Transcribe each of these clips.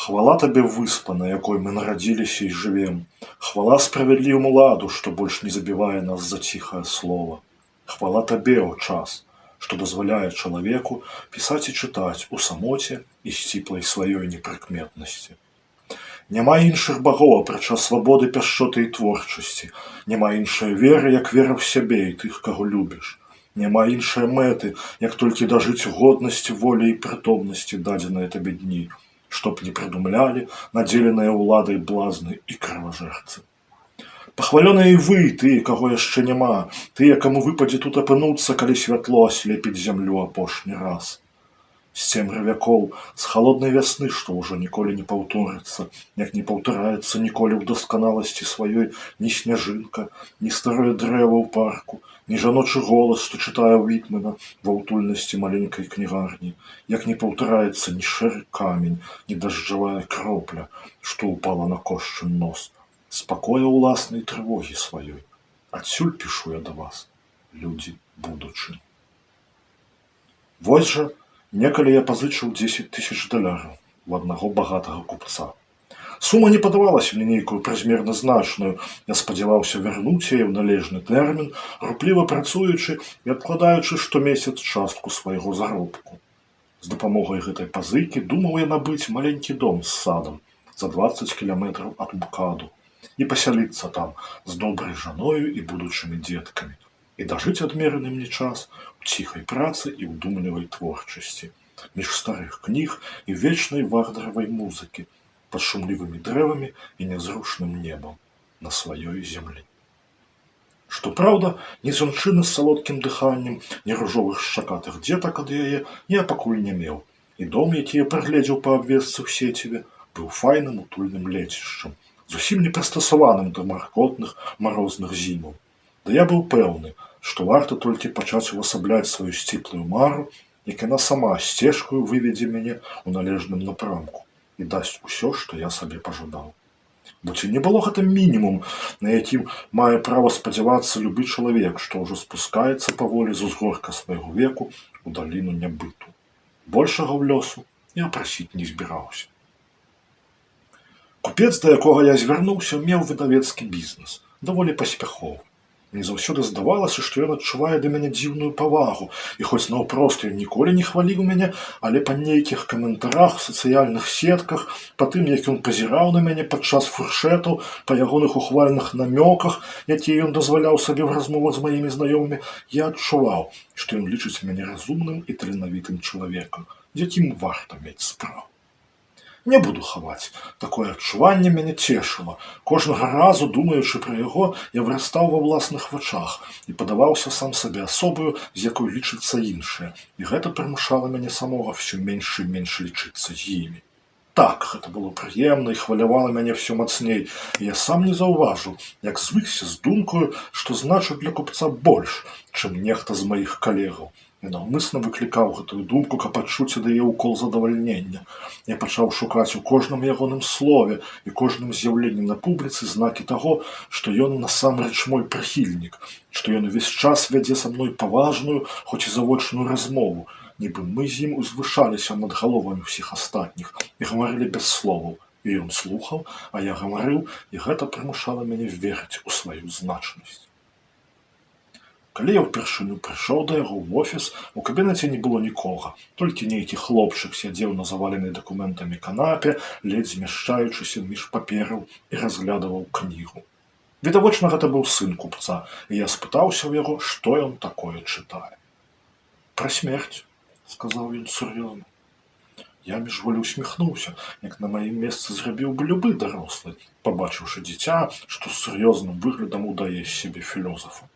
Хвала табе выспа, на якой мы нарадзіліся і жывем. Хвала справядліваму ладу, што больш не забівае нас за ціхае слова. Хвала табе, о час, што дазваляе чалавеку пісаць і чытаць у самоце і сціплай сваёй непрыкметнасці. Няма іншых багоў, апрача свабоды, пяшчоты і творчасці. Няма іншай веры, як вера ў сябе і тых, каго любіш. Няма іншай мэты, як толькі дажыць годнасці, волі і прытомнасці дадзеныя табе дні, чтоб не прыдумлялі надзеленыя ўладай блазны і крыважэрцы. Пахвалёныя і вы, ты, каго яшчэ няма, тыя, каму выпадзе тут апынуцца, калі святло аслепіць зямлю апошні раз. З цемры вякоў, з халоднай вясны, што ўжо ніколі не паўторыцца, як не паўтараецца ніколі ў дасканаласці сваёй ні сняжынка, ні старое дрэва ў парку, ні жаночы голас, што чытае Вітмена ва ўтульнасці маленькай кнігарні, як не паўтараецца ні шэры камень, ні дажджавая кропля, што ўпала на кошчын нос, спакоя ўласнай трывогі сваёй. Адсюль пішу я да вас, людзі будучыні. Вось жа, некалі я пазычыў 10 000 доляраў у аднаго багатага купца. Сума не падавалася мне нейкую празмерна значную, я спадзяваўся вярнуць яе ў належны тэрмін, рупліва працуючы і адкладаючы штомесяц частку свайго заробку. З дапамогай гэтай пазыкі думаў я набыць маленькі дом з садам за 20 кіламетраў ад МКАДу і пасяліцца там з добрай жаною і будучымі дзеткамі, і дажыць адмераны мне час у ціхай працы і ўдумлівай творчасці, між старых кніг і вечнай вагнеравай музыкі, пад шумлівымі дрэвамі і нязрушным небам на сваёй зямлі. Што праўда, ні жанчыны з салодкім дыханнем, ні ружовых шчакатых дзетак ад яе я пакуль не меў, і дом, які я прагледзеў па абвестцы ў сеціве, быў файным утульным лецішчам, зусім не прыстасаваным да маркотных марозных зімаў. Да я быў пэўны, што варта толькі пачаць увасабляць сваю сціплую мару, як яна сама сцежкаю выведзе мяне ў належным напрамку і дасць усё, што я сабе пажадаў. Бо ці не было гэта мінімум, на якім мае права спадзявацца любы чалавек, што ўжо спускаецца паволі з узгорка свайго веку ў даліну нябыту. Большага ў лёсу я прасіць не збіраўся. Купец, да якога я звярнуўся, меў выдавецкі бізнес, даволі паспяховы. Мне заўсёды здавалася, што ён адчувае да мяне дзіўную павагу, і хоць наўпрост ён ніколі не хваліў мяне, але па нейкіх каментарах, сацыяльных сетках, па тым, як ён пазіраў на мяне падчас фуршэтаў, па ягоных ухвальных намёках, якія ён дазваляў сабе ў размовах з маімі знаёмымі, я адчуваў, што ён лічыць мяне разумным і таленавітым чалавекам, з якім варта мець справу. Не буду хаваць, такое адчуванне мяне цешыла. Кожнага разу, думаючы пра яго, я вырастаў ва ўласных вачах і падаваўся сам сабе асобаю, з якой лічыцца іншае, і гэта прымушала мяне самога ўсё менш і менш лічыцца з імі. Так, гэта было прыемна і хвалявала мяне ўсё мацней, і я сам не заўважыў, як звыкся з думкаю, што значыць для купца больш, чым нехта з маіх калегаў. Я наўмысна выклікаў гэтую думку, каб адчуць ад яе ўкол задавальнення. Я пачаў шукаць у кожным ягоным слове і кожным з'яўленні на публіцы знакі таго, што ён насамрэч мой прыхільнік, што ён увесь час вядзе са мной паважную, хоць і завочную размову, нібы мы з ім узвышаліся над галовамі ўсіх астатніх і гаварылі без словаў. І ён слухаў, а я гаварыў, і гэта прымушала мяне верыць у сваю значнасць. Калі я ўпершыню прыйшоў да яго ў офіс, у кабінеце не было нікога, толькі нейкі хлопчык сядзеў на заваленай дакументамі канапе, ледзь змяшчаючыся між папераў і разглядаваў кнігу. Відавочна, гэта быў сын купца, і я спытаўся ў яго, што ён такое чытае. «Пра смерць», — сказаў ён сур'ёзна. Я міжволі усміхнуўся, як на маім месцы зрабіў бы любы дарослы, пабачыўшы дзіця, што з сур'ёзным выглядам удае з сябе філёзафа.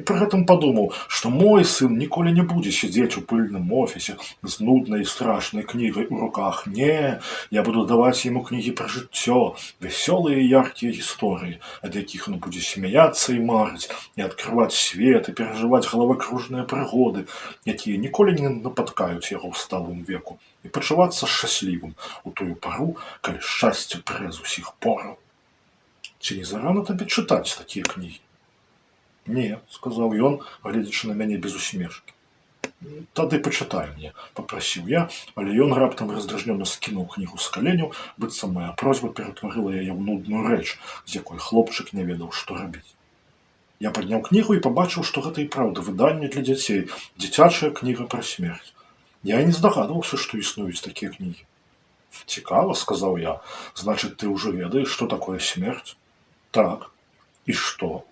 І пры гэтым падумаў, што мой сын ніколі не будзе сядзець у пыльным офісе з нуднай і страшнай кнігай у руках. Не, я буду даваць яму кнігі пра жыццё, вясёлыя і яркія гісторыі, ад якіх ён будзе смяяцца і марыць, і адкрываць свет, і перажываць галавакружныя прыгоды, якія ніколі не напаткаюць яго ў сталым веку, і пачувацца шчаслівым у тую пару, калі шчасце прэ з усіх пораў. Ці не зарана табе чытаць такія кнігі? «Не», — сказаў ён, гледзячы на мяне без усмешкі. Тады пачытай мне, папрасіў я, але ён раптам раздражнёна скінуў кнігу з каленяў, быццам мая просьба ператварыла яе ў нудную рэч, з якой хлопчык не ведаў, што рабіць. Я падняў кнігу і пабачыў, што гэта і праўда выданне для дзяцей, дзіцячая кніга пра смерць. Я і не здагадваўся, што існуюць такія кнігі. Цікава, сказаў я, значыць, ты ўжо ведаеш, што такое смерць? Так. І што?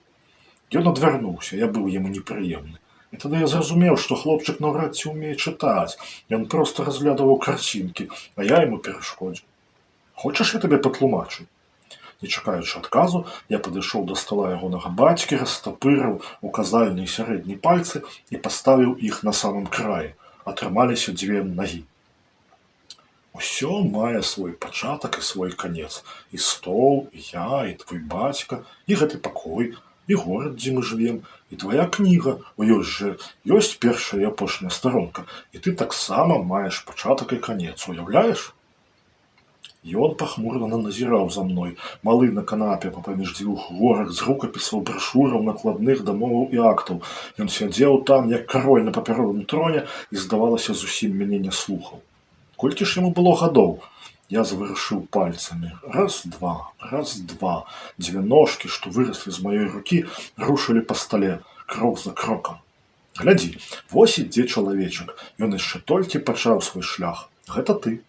Ён адвярнуўся, я быў яму непрыемны. І тады я зразумеў, што хлопчык наўрад ці ўмее чытаць. Ён проста разглядаваў карцінкі, а я яму перашкодзіў. Хочаш, я табе патлумачу? Не чакаючы адказу, я падышоў да стала ягонага бацькі, растапырыў указальны і сярэдні пальцы і паставіў іх на самым краі. Атрымаліся дзве нагі. Усё мае свой пачатак і свой канец. І стол, і я, і твой бацька, і гэты пакой, і горад, дзе мы жывем, і твая кніга, ёсць першая і апошняя старонка, і ты таксама маеш пачатак і канец, уяўляеш? Ён пахмурна назіраў за мной, малы на канапе паміж дзвюх горак з рукапісаў, брашураў, накладных, дамоваў і актаў. Ён сядзеў там, як кароль на папяровым троне, і, здавалася, зусім мяне не слухаў. Колькі ж яму было гадоў? Я заварушыў пальцамі. Раз, два. Дзве ножкі, што выраслі з маёй рукі, рушылі па стале, крок за крокам. Глядзі, вось ідзе чалавечак. Ён яшчэ толькі пачаў свой шлях. Гэта ты.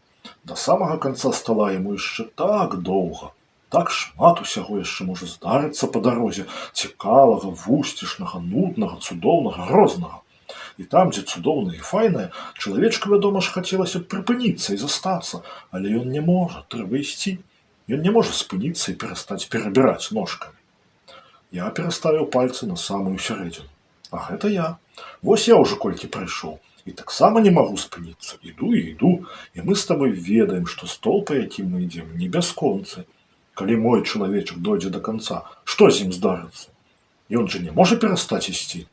Да самага канца стала яму яшчэ так доўга. Так шмат усяго яшчэ можа здарыцца па дарозе. Цікавага, вусцішнага, нуднага, цудоўнага, грознага. І там, дзе цудоўнае і файнае, чалавечку, вядома ж, хацелася б прыпыніцца і застацца, але ён не можа, трэба ісці. Ён не можа спыніцца і перастаць перабіраць ножкамі. Я пераставіў пальцы на самую сярэдзіну. А гэта я. Вось я ўжо колькі прайшоў. І таксама не магу спыніцца. Іду і іду, і мы з табой ведаем, што стол, па якім мы ідзем, не бясконцы. Калі мой чалавечак дойдзе да канца, што з ім здарыцца? Ён жа не можа перастаць ісці.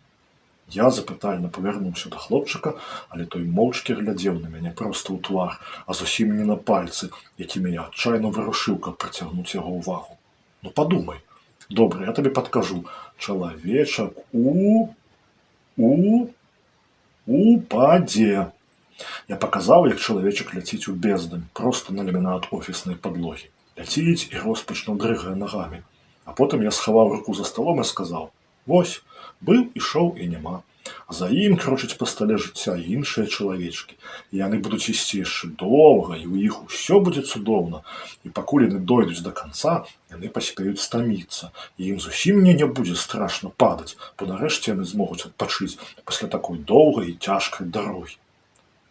Я запытальна павярнуўся да хлопчыка, але той моўчкі глядзеў на мяне проста ў твар, а зусім не на пальцы, якімі я адчайна вырушыў, каб прыцягнуць яго ўвагу. Ну падумай. Добра, я табе падкажу. Чалавечак упадзе. Я паказаў, як чалавечак ляціць у бездань, проста на ламінат офіснай падлогі. Ляціць і роспачна дрыгае нагамі. А потым я схаваў руку за сталом і сказаў: вось, быў, ішоў і няма. А за ім крочаць па стале жыцця іншыя чалавечкі. І яны будуць ісці яшчэ доўга, і ў іх усё будзе цудоўна. І пакуль яны дойдуць да канца, яны паспеюць стаміцца. І ім зусім не будзе страшна падаць, бо нарэшце яны змогуць адпачыць пасля такой доўгай і цяжкай дарогі.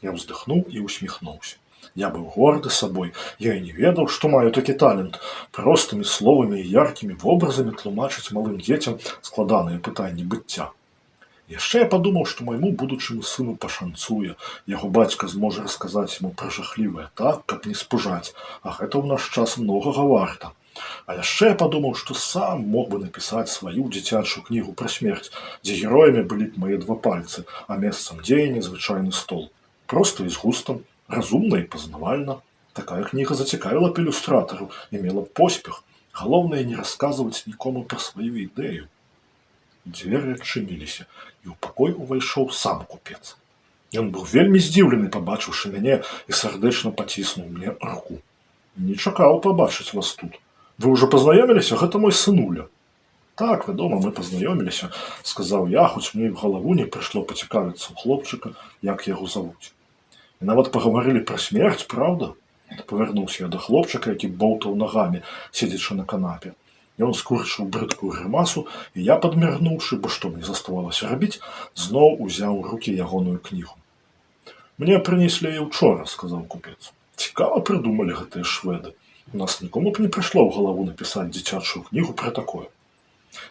Я ўздыхнуў і усміхнуўся. Я быў горды сабой, я і не ведаў, што маю такі талент простымі словамі і яркімі вобразамі тлумачыць малым дзецям складаныя пытанні быцця. Яшчэ я падумаў, што майму будучаму сыну пашанцуе, яго бацька зможа расказаць яму пра жахлівае так, каб не спужаць, а гэта ў наш час многага варта. А яшчэ я падумаў, што сам мог бы напісаць сваю дзіцячую кнігу пра смерць, дзе героямі былі б мае два пальцы, а месцам дзеяння звычайны стол. Проста і з густам, разумна і пазнавальна. Такая кніга зацікавіла б ілюстратараў і мела б поспех. Галоўнае не расказваць нікому пра сваю ідэю. Дзверы адчыніліся, і ў пакой увайшоў сам купец. Ён быў вельмі здзіўлены, пабачыўшы мяне, і сардэчна паціснуў мне руку. Не чакаў пабачыць вас тут. Вы ўжо пазнаёміліся? Гэта мой сынуля. Так, вядома, мы пазнаёміліся, сказаў я, хоць мне і ў галаву не прыйшло пацікавіцца ў хлопчыка, як яго завуць. І нават пагаварылі пра смерць, праўда? Павярнуўся я да хлопчыка, які боўтаў нагамі, седзячы на канапе. Ён скурчыў брыдкую грымасу, і я, падміргнуўшы, бо што мне заставалася рабіць, зноў узяў у рукі ягоную кнігу. Мне прынеслі яе ўчора, сказаў купец. Цікава прыдумалі гэтыя шведы. У нас нікому б не прыйшло ў галаву напісаць дзіцячую кнігу пра такое.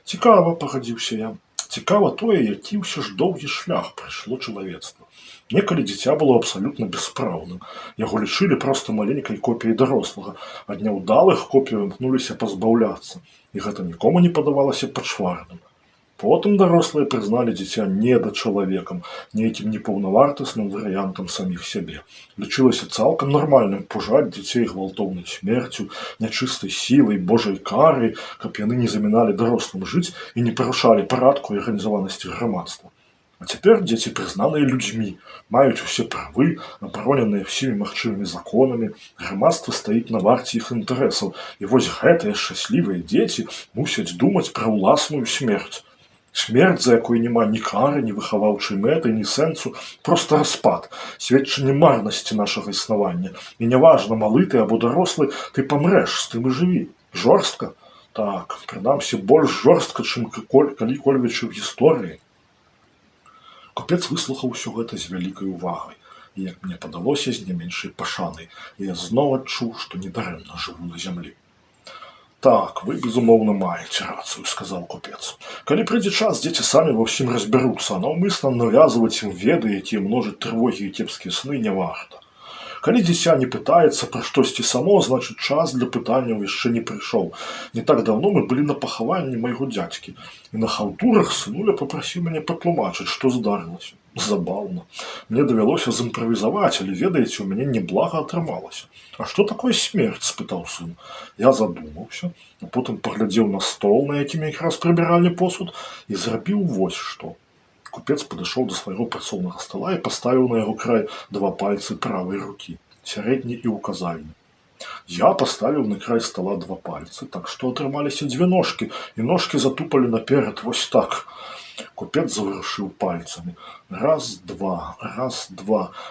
Цікава, пагадзіўся я. Цікава тое, які ўсё ж доўгі шлях прайшло чалавецтва. Некалі дзіця было абсалютна беспраўным. Яго лічылі проста маленькай копіяй дарослага, ад няўдалых копіяў імкнуліся пазбаўляцца, і гэта нікому не падавалася пачварным. Потым дарослыя прызналі дзіця недачалавекам, нейкім непаўнавартасным варыянтам саміх сябе. Лічылася цалкам нармальным пужаць дзяцей гвалтоўнай смерцю, нячыстай сілай, божай карай, каб яны не заміналі дарослым жыць і не парушалі парадку і арганізаванасці грамадства. А цяпер дзеці прызнаныя людзьмі, маюць усе правы, абароненыя ўсімі магчымымі законамі, грамадства стаіць на варце іх інтарэсаў, і вось гэтыя шчаслівыя дзеці мусяць думаць пра ўласную смерць. Смерць, за якой няма ні кары, ні выхаваўчай мэты, ні сэнсу, проста распад, сведчанне марнасці нашага існавання. І няважна, малы ты або дарослы, ты памрэш, з тым і жыві. Жорстка? Так, прынамсі, больш жорстка, чым калі-кольвічы ў гісторыі. Купец выслухаў усё гэта з вялікай увагай, і, як мне падалося, з не меншай пашанай, і я зноў адчуў, што недарэмна жыву на зямлі. Так, вы, безумоўна, маеце рацыю, сказаў купец. Калі прыйдзе час, дзеці самі ва ўсім разбяруцца, а наўмысна навязваць ім веды, якія множаць трывогі і кепскія сны, не варта. Калі дзіця не пытаецца пра штосьці само, значыць, час для пытанняў яшчэ не прыйшоў. Не так даўно мы былі на пахаванні майго дзядзькі, і на хаўтурах сынуля папрасіў мяне патлумачыць, што здарылася. Забаўна. Мне давялося зімправізаваць, але, ведаеце, у мяне неблага атрымалася. А што такое смерць? Спытаў сын. Я задумаўся, а потым паглядзеў на стол, на якім якраз прыбіралі посуд, і зрабіў вось што. Купец падышоў да свайго працоўнага стола і паставіў на яго край 2 пальцы правай рукі, сярэдні і указальны. Я паставіў на край стола 2 пальцы, так што атрымаліся 2 ножкі, і ножкі затупалі наперад вось так. Купец заварушыў пальцамі. Раз, два,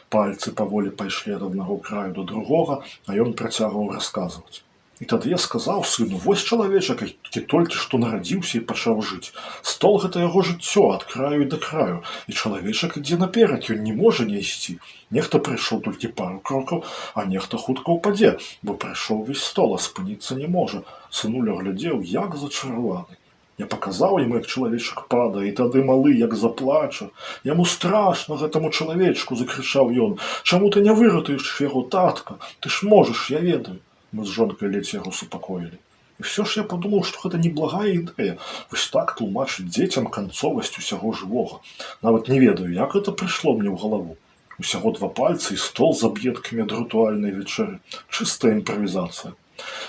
пальцы паволі пайшлі ад аднаго краю да другога, а ён працягваў расказваць. І тады я сказаў сыну, вось чалавечак, які толькі што нарадзіўся і пачаў жыць. Стол – гэта яго жыццё ад краю і да краю, і чалавечак ідзе наперад, ён не можа не ісці. Нехта прыйшоў толькі пару крокаў, а нехта хутка ўпадзе, бо прайшоў увесь стол, а спыніцца не можа. Сынуля глядзеў, як зачараваны. Я паказаў яму, як чалавечак падае, і тады малы, як заплача. Яму страшна, гэтаму чалавечку, закрычаў ён. Чаму ты не выратуеш яго, татка? Ты ж можаш, я ведаю. Мы з жонкай ледзь яго супакоілі. І ўсё ж я падумаў, што гэта неблагая ідэя. Вось так тлумачыць дзецям канцовасць усяго жывога. Нават не ведаю, як гэта прыйшло мне ў галаву. Усяго 2 пальцы і стол з аб'едкамі ад рытуальнай вечэры. Чыстая імправізацыя.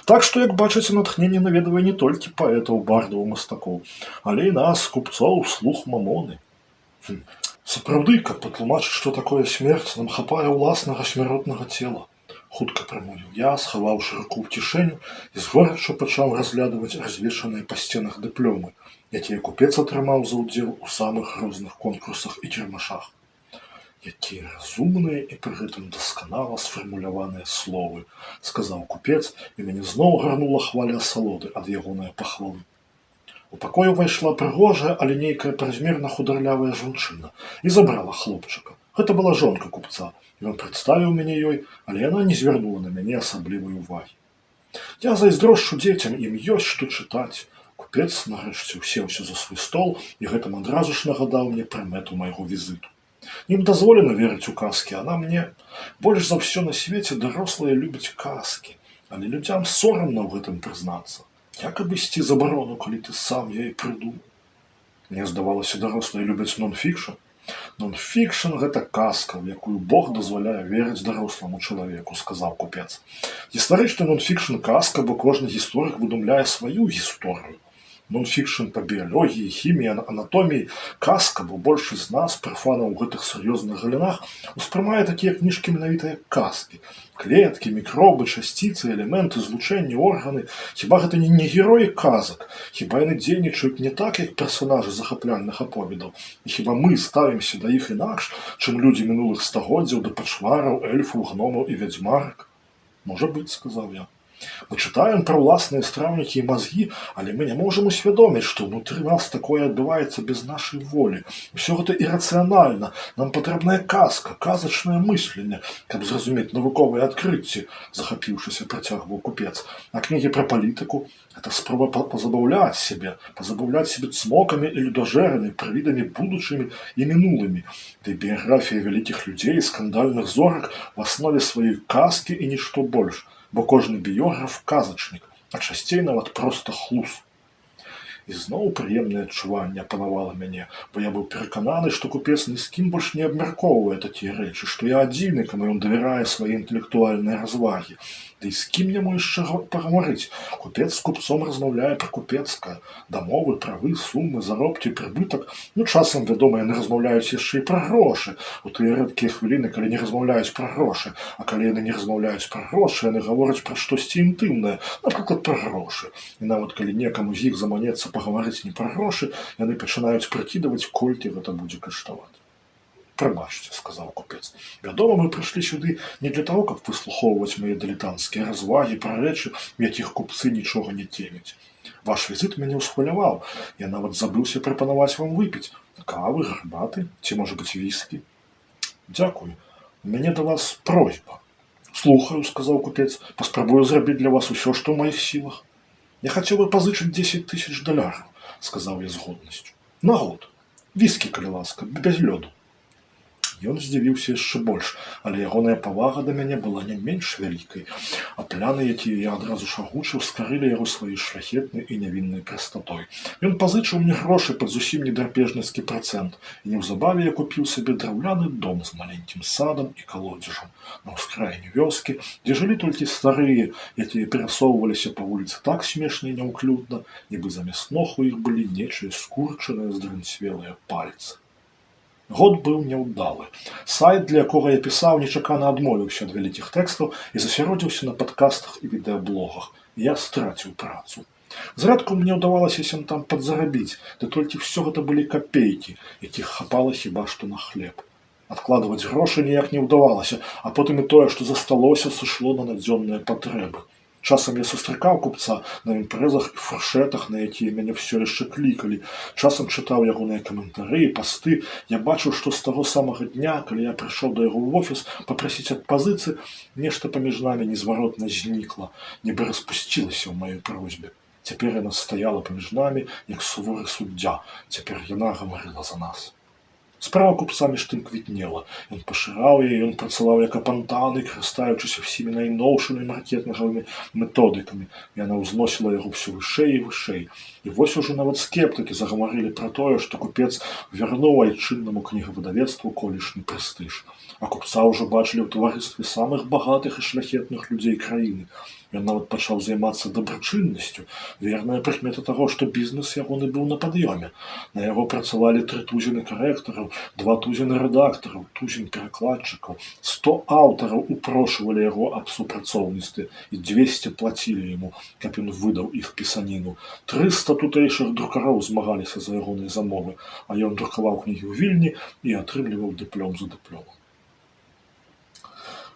Так што, як бачыце, натхненне наведвае не толькі паэтаў, бардаў, мастакоў, але і нас, купцоў, слуг мамоны. Сапраўды, каб патлумачыць, што такое смерць, нам хапае ўласнага смяротнага цела. Хутка прамовіў я, схаваўшы руку ў кішэню, і згорача пачаў разглядваць развешаныя па сценах дыпломы, якія купец атрымаў за ўдзел у самых розных конкурсах і кірмашах. Якія разумныя і пры гэтым дасканала сфармуляваныя словы, сказаў купец, і мяне зноў гарнула хваля асалоды ад ягонае пахвалы. У пакой увайшла прыгожая, але нейкая празмерна хударлявая жанчына і забрала хлопчыка. Гэта была жонка купца. Ён прадставіў мяне ёй, але яна не звярнула на мяне асаблівай увагі. Я зайздрошчу дзецям, ім ёсць што чытаць. Купец нарэшце ўсеўся за свой стол, і гэтым адразу ж нагадаў мне пра мэту майго візіту. Ім дазволена верыць у казкі, а на мне. Больш за ўсё на свеце дарослыя любяць казкі, але людзям сорамна ў гэтым прызнацца. Як абысці забарону, калі ты сам яе прыдумаў? Мне здавалася, дарослыя любяць нон-фікшн. Нон-фікшн – гэта казка, у якую Бог дазваляе верыць даросламу чалавеку, сказаў купец. Гістарычны нон-фікшн – казка, бо кожны гісторык выдумляе сваю гісторыю. Нон-фікшн па біялогіі, хіміі, анатоміі – казка, бо большасць з нас, прафанаў у гэтых сур'ёзных галінах, успрымае такія кніжкі менавіта як казкі. Клеткі, мікробы, часціцы, элементы, злучэнні, органы – хіба гэта не героі казак? Хіба яны дзейнічаюць не так, як персанажы захапляльных аповедаў? І хіба мы ставімся да іх інакш, чым людзі мінулых стагоддзяў, да пачвараў, эльфаў, гномаў і вядзьмарак? Можа быць, сказаў я. Мы чытаем пра ўласныя страўнікі і мазгі, але мы не можам усвядоміць, што ўнутры нас такое адбываецца без нашай волі. Усё гэта ірацыянальна. Нам патрэбная казка, казачнае мысленне, каб зразумець навуковыя адкрыцці, захапіўшыся працягваў купец. А кнігі пра палітыку – гэта спроба пазабаўляць сябе цмокамі і людажэрамі, прывідамі будучымі і мінулымі. Ды біяграфія вялікіх людзей і скандальных зорак в аснове сваёй казкі і нішто больш. Бо кожны біёграф – казачнік, а часцей нават проста хлус. І зноў прыемнае адчуванне апанавала мяне, бо я быў перакананы, што купец ні з кім больш не абмяркоўвае такія рэчы, што я адзіны, каму ён давярае свае інтэлектуальныя развагі. Ды і з кім яму яшчэ пагаварыць? Купец з купцом размаўляе пра купецкае, дамовы, правы, сумы, заробкі, прыбытак. Ну, часам, вядома, яны размаўляюць яшчэ і пра грошы. У тыя рэдкія хвіліны, калі не размаўляюць пра грошы. А калі яны не размаўляюць пра грошы, яны гавораць пра штосьці інтымнае, напрыклад, пра грошы. І нават калі некаму з іх заманецца пагаварыць не пра грошы, яны пачынаюць прыкідваць, колькі гэта будзе каштаваць. «Прабачце», – сказаў купец. «Вядома, мы прыйшлі сюды не для таго, каб выслухоўваць мае дылетанцкія развагі пра рэчы, у якіх купцы нічога не темяць. Ваш візіт мяне ўсхваляваў. Я нават забыўся прапанаваць вам выпіць. Кавы, гарбаты, ці, можа быць, віскі?» «Дзякую. У мяне да вас просьба». «Слухаю», – сказаў купец. «Паспрабую зрабіць для вас усё, што ў маіх сілах». «Я хацеў бы пазычыць 10 000 доляраў», – сказаў я з годнасцю. «На год. Віскі, калі ласка, без лёду». Ён здзівіўся яшчэ больш, але ягоная павага да мяне была не менш вялікай, а пляны, якія я адразу ж агучыў, скарылі яго сваёй шляхетнай і нявіннай прастатой. Ён пазычыў мне грошы пад зусім недрапежніцкі працэнт, і неўзабаве я купіў сабе драўляны дом з маленькім садам і калодзежам на ўскраіне вёскі, дзе жылі толькі старыя, якія перасоўваліся па вуліцы так смешна і няўклюдна, нібы замест ног у іх былі нечыя скурчаныя здрынцвелыя пальцы. Год быў няўдалы. Сайт, для якога я пісаў, нечакана адмовіўся ад вялікіх тэкстаў і засяродзіўся на падкастах і відэаблогах. Я страціў працу. Зрэдку мне ўдавалася сям там падзарабіць, ды толькі ўсё гэта былі капейкі, якіх хапала хіба што на хлеб. Адкладваць грошы ніяк не ўдавалася, а потым і тое, што засталося, сышло на надзённыя патрэбы. Часам я сустракаў купца на імпрэзах і фуршэтах, на якія мяне ўсё яшчэ клікалі. Часам чытаў ягоныя каментары і пасты. Я бачыў, што з таго самага дня, калі я прыйшоў да яго ў офіс папрасіць ад пазыцы, нешта паміж намі незваротна знікла, нібы распусцілася ў маёй просьбе. Цяпер яна стаяла паміж намі, як суворы суддзя. Цяпер яна гаварыла за нас. Справа купца між тым квітнела. Ён пашыраў яе, ён працаваў як апантаны, карыстаючыся ўсімі найноўшымі маркетынгавымі методыкамі. Яна ўзносіла яго ўсё вышэй і вышэй. І вось ужо нават скептыкі загамарылі пра тое, што купец вярнуў айчыннаму кнігавыдавецтву колішні прэстыж. А купца ўжо бачылі ў таварыстве самых багатых і шляхетных людзей краіны. Ён нават пачаў займацца дабрачыннасцю, верная прыкмета таго, што бізнес ягоны быў на пад'ёме. На яго працавалі 3 тузіны карэктараў, 2 тузіны рэдактараў, тузін перакладчыкаў, 100 аўтараў упрошвалі яго аб супрацоўніцтве і 200 плацілі яму, каб ён выдаў іх пісаніну. 300 тутэйшых друкароў змагаліся за ягоныя замовы, а ён друкаваў кнігі ў Вільні і атрымліваў дыплом за дыпломам.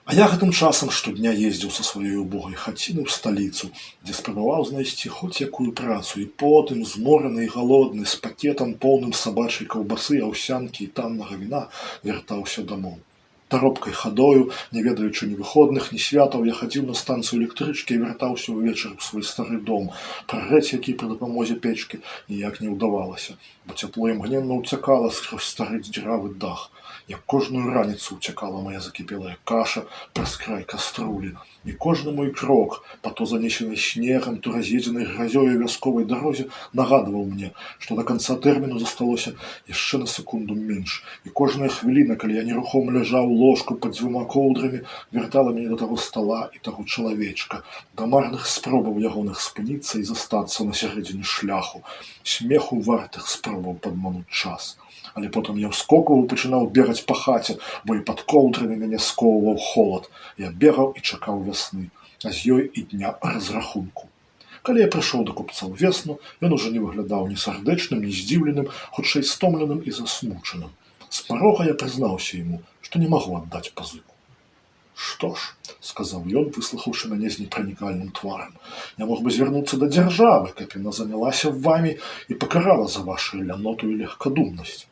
А я гэтым часам штодня ездзіў са сваёй убогай хаціны ў сталіцу, дзе спрабаваў знайсці хоць якую працу, і потым, змораны і галодны, з пакетам поўным сабачай каўбасы, аўсянкі і таннага віна, вяртаўся дамоў. Таропкай хадою, не ведаючы ні выходных, ні святаў, я хадзіў на станцыю электрычкі і вяртаўся ўвечары ў свой стары дом. Прагрэць, які пры дапамозе печкі, ніяк не ўдавалася, бо цяпло імгненна ўцякала скрозь стары дзіравы дах. Як кожную раніцу ўцякала моя закіпелая каша праз край каструлі, і кожны мой крок па то занесенай снегам, то раз'едзенай гразёю вясковай дарозе нагадваў мне, што да канца тэрміну засталося яшчэ на секунду менш, і кожная хвіліна, калі я нерухома ляжаў у ложку пад 2 коўдрамі, вяртала мяне да таго стала і таго чалавечка, да марных спробаў ягоных спыніцца і застацца на сярэдзіне шляху, смеху вартых спробаў падмануць час. Але потым я ўскокваў і пачынаў бегаць па хаце, бо і пад коўдрамі мяне скоўваў холад. Я бегаў і чакаў вясны, а з ёй і дня разрахунку. Калі я прыйшоў да купца ўвесну, ён ужо не выглядаў ні сардэчным, ні здзіўленым, хутчэй стомленым і засмучаным. З парога я прызнаўся яму, што не магу аддаць пазыку. «Што ж», – сказаў ён, выслухаўшы мяне з непранікальным тварам, «я мог бы звярнуцца да дзяржавы, каб яна занялася вамі і пакарала за вашу ляноту і легкадумнасць».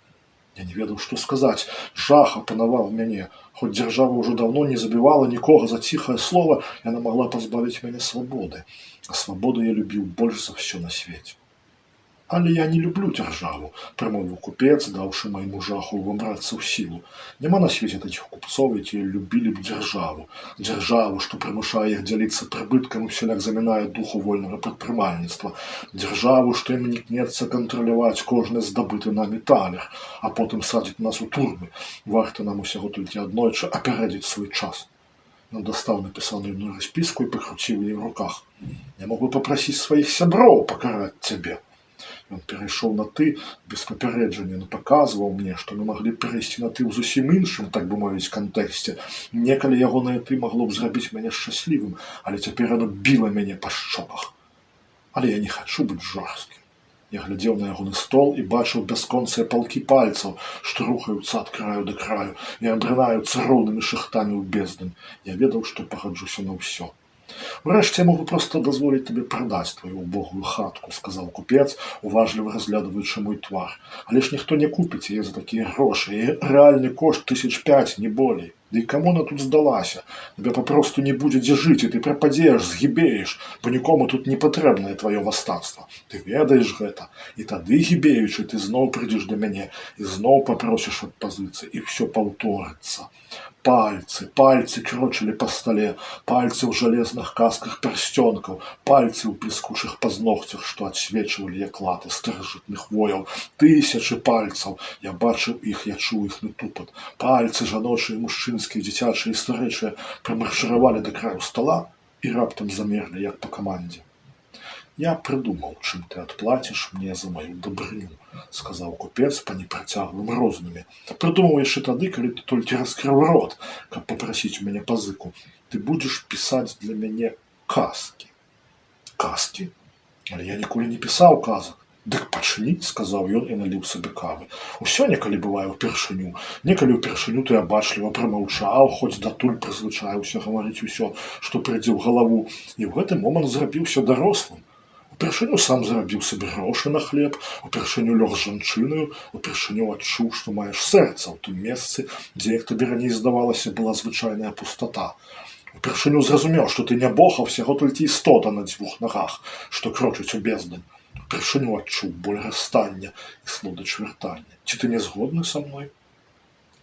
Я не ведаў, што сказаць. Жах апанаваў мяне. Хоць дзяржава ўжо даўно не забівала нікога за ціхае слова, яна магла пазбавіць мяне свабоды. А свабоду я любіў больш за ўсё на свеце. Але я не люблю дзяржаву, прамовіў купец, даўшы майму жаху ўвабрацца ў сілу. Няма на свеце такіх купцоў, якія любілі б дзяржаву. Дзяржаву, што прымушае іх дзяліцца прыбыткам і ўсяляк замінае духу вольнага прадпрымальніцтва. Дзяржаву, што ім імкнецца кантраляваць кожны здабыты намі талер, а потым садзіць нас у турмы. Варта нам усяго толькі аднойчы апярэдзіць свой час. Ён дастаў напісаную распіску і пакруціў яе ў руках. Я мог бы папрасіць сваіх сяброў пакараць цябе. Ён перайшоў на ты без папярэджання, но паказваў мне, што мы маглі перайсці на ты ў зусім іншым, так бы мовіць, кантэксце. Некалі ягонае ты магло б зрабіць мяне шчаслівым, але цяпер яно біла мяне па шчоках. Але я не хачу быць жорсткім. Я глядзеў на ягоны стол і бачыў бясконцыя палкі пальцаў, што рухаюцца ад краю да краю і абрынаюцца роўнымі шахтамі ў бездань. Я ведаў, што пагаджуся на ўсё. «Урэшце я могу просто дазволіць табе прадаць твою убогую хатку», – сказаў купец, уважліва разглядваючы мой твар. «Але ж ніхто не купіць яе за такія грошы, яе рэальны кошт 5,000, не болей. Да і каму она тут здалася? Тебе папросту не будзе дзе жыць, і ты прападзееш, згібееш, бо нікому тут не патрэбнае тваё мастацтва. Ты ведаеш гэта. І тады, гібеючы, ты зноў прыйдзеш да мяне і зноў папросіш ад пазыцыі, і ўсё паўторыцца. Пальцы крочылі па стале, пальцы ў жалезных касках пярсцёнкаў, пальцы ў бліскучых пазногцях, што адсвечвалі як латы старажытных вояў. Тысячы пальцаў. Я бачыў іх, я чуў іхны тупат. Пальцы жаночыя, мужчынскія, дзіцячыя і старэчыя прымаршыравалі да краю стола і раптам замерлі, як па камандзе. «Я прыдумаў, чым ты адплаціш мне за маю дабрыню», – сказаў купец па непрацяглым роздуме. «Прыдумаў яшчэ тады, калі ты толькі раскрыў рот, каб папрасіць у мяне пазыку. Ты будзеш пісаць для мяне казкі». «Казкі? Але я ніколі не пісаў казак». «Дык пачні», – сказаў ён і наліў сабе кавы. «Усё некалі бывае ўпершыню. Некалі ўпершыню ты абачліва прамаўчаў, хоць датуль прызвычаіўся гаварыць усё, што прыйдзе ў галаву, і ў гэты момант зрабіўся дарослым. Упершыню сам зарабіў сабе грошы на хлеб, упершыню лёг з жанчынаю, упершыню адчуў, што маеш сэрца ў тым месцы, дзе, як табе раней здавалася, была звычайная пустата. Упершыню зразумеў, што ты не бог, а ўсяго толькі істота на дзвюх нагах, што крочыць у бездань. Упершыню адчуў боль расстання і слодач вяртання. Ці ты не згодны са мной?»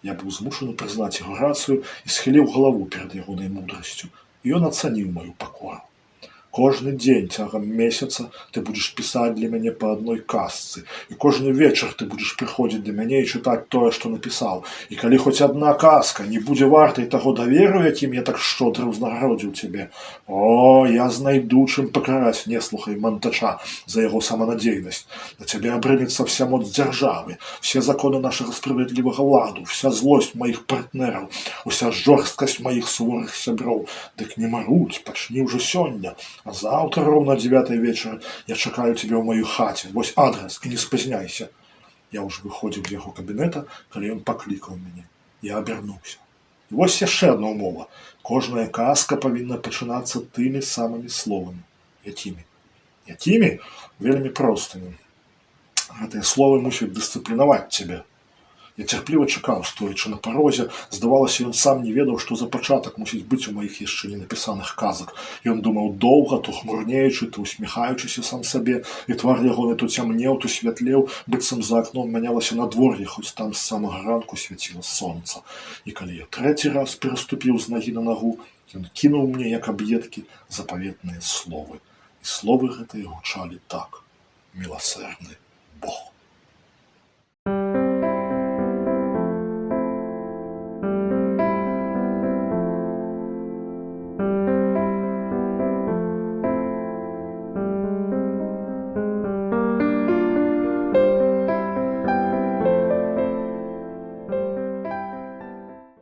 Я быў змушаны прызнаць яго рацыю і схіліў галаву перад ягонай мудрасцю, і ён ацаніў маю пакору. «Кожны дзень цягам месяца ты будзеш пісаць для мяне па адной казцы, і кожны вечар ты будзеш прыходзіць да мяне і чытаць тое, што напісаў. І калі хоць адна казка не будзе вартай таго даверу, якім я так шчодра ўзнагародзіў цябе, я знайду, чым пакараць неслуха і мантача за яго саманадзейнасць. На цябе абрынецца вся моц дзяржавы, все законы нашага справядлівага ладу, вся злосць маіх партнераў, уся жорсткасць маіх суворых сяброў. Дык не маруць, пачні ўжо сёння. А заўтра роўна 9 вечара я чакаю цябе ў маёй хаце. Вось адрас, і не спазняйся». Я ўжо выходзіў з яго кабінета, калі ён паклікаў мяне. Я абярнуўся. І вось яшчэ адна ўмова. Кожная казка павінна пачынацца тымі самымі словамі. Якімі? Якімі? Вельмі простымі. Гэтыя словы мусяць дысцыплінаваць цябе. Я цярпліва чакаў, стоячы на парозе. Здавалася, ён сам не ведаў, што за пачатак мусіць быць у маіх яшчэ не напісаных казак. Ён думаў доўга, то хмурнеючы, то усміхаючыся сам сабе, і твар ягоны то цямнеў, то святлеў, быццам за акном мянялася надвор'е, хоць там з самага ранку свяціла сонца. І калі я трэці раз пераступіў з нагі на нагу, ён кінуў мне, як аб'едкі, запаветныя словы. І словы гэтыя гучалі так: «Міласэрны Бог».